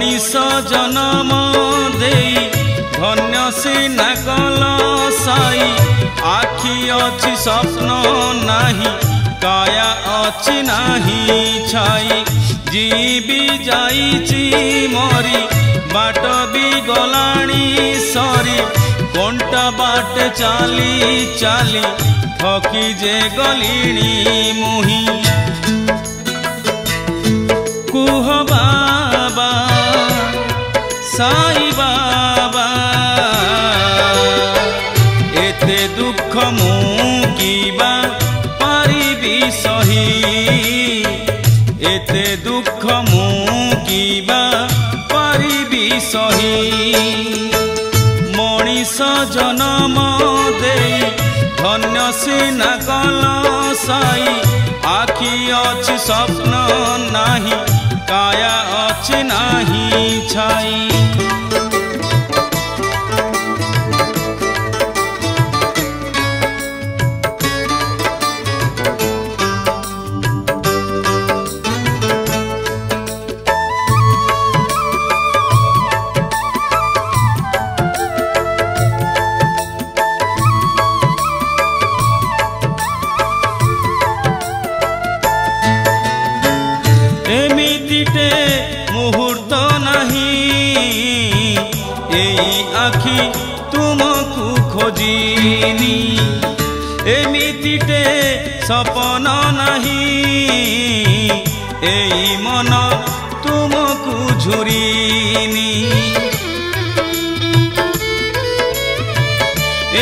मनीष जन्म देई धन्य सिना कल साई आखि अछि स्वप्न नाही काया अछि नाही छाई जीवी जाइछि मरी बाट भी गलाणी सरी कोंटा बाट चाली चाली थकी जे गलिणी मुही कुह बाबा साई बाबा एते दुख मु किबा पारिबी सही एते दुख मु किबा पारिबी सही मनीष जन्म देई धन्य सिना कल साई आखि अछि स्वप्न नाही काया अछि नाही छाई एमितिटे मुहूर्त नहीं एई आखि तुमको खोजिनी एमितिटे सपन नहीं एई मन तुमको झुरीनी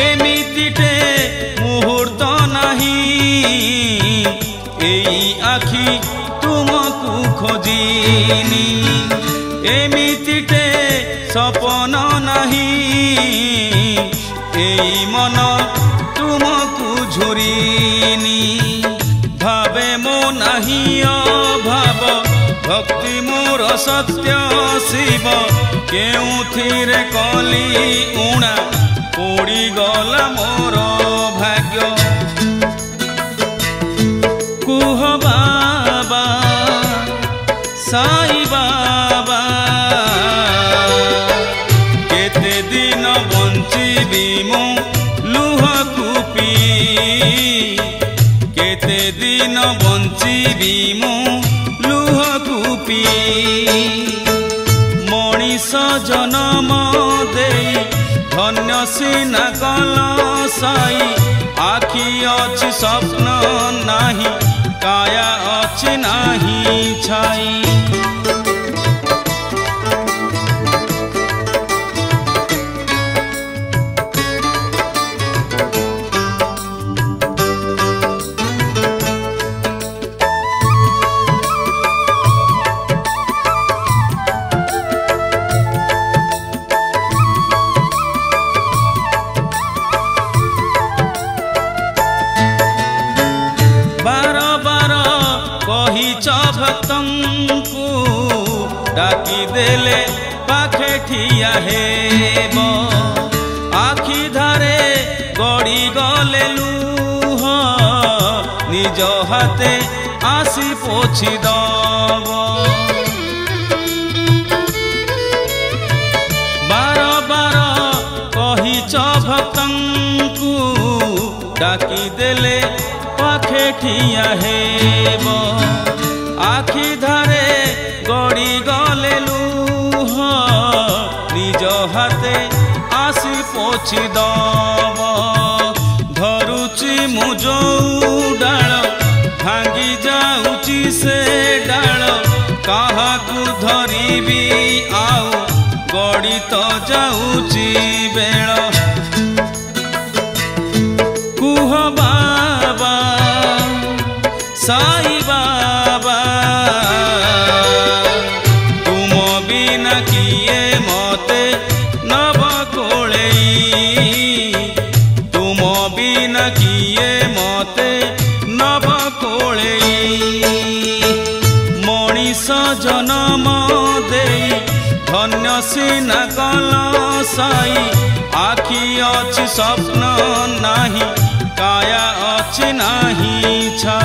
एमितिटे मुहूर्त नहीं एई आखि तुमको खोजिनी एमितिटे सपन नहीं एई मन तुमको झुरीनी भावे मो नहीं अभाव भक्ति मोर सत्य शिव केउथिरे कली उणा पोड़ी गला मोर भाग्य कुह बाबा साई बाबा केते दिन बंचिबी मु लुह कुपी केते दिन बंचिबी मु लुह कुपी मनीष जन्म देई धन्य सिना कल साई आखि अछि स्वप्न नाही काया अछि नाही छाई भक्तंकु डाकी देले पाखे ठिया हेब आखि धारे गड़ी गले लुह निज हाथे आसी पोछि दब बार बार कहिच भक्तंकु डाकी देले पाखे ठिया हेब आखि धारे गड़ी गले लुह निज हाथे आसी पोछि दब धरुची मु जो डाल भांगी जाउची से डाल काहाकु धरिबी आउ गड़ी तो जाउची बेल कुह बाबा साई बाबा तुम बिना किए मते नब कोळेई तुम बिना किए मते नब कोळेई मनीष जन्म देई धन्य सिना कल साई आखि अछि स्वप्न नाही काया अछि नाही छाई।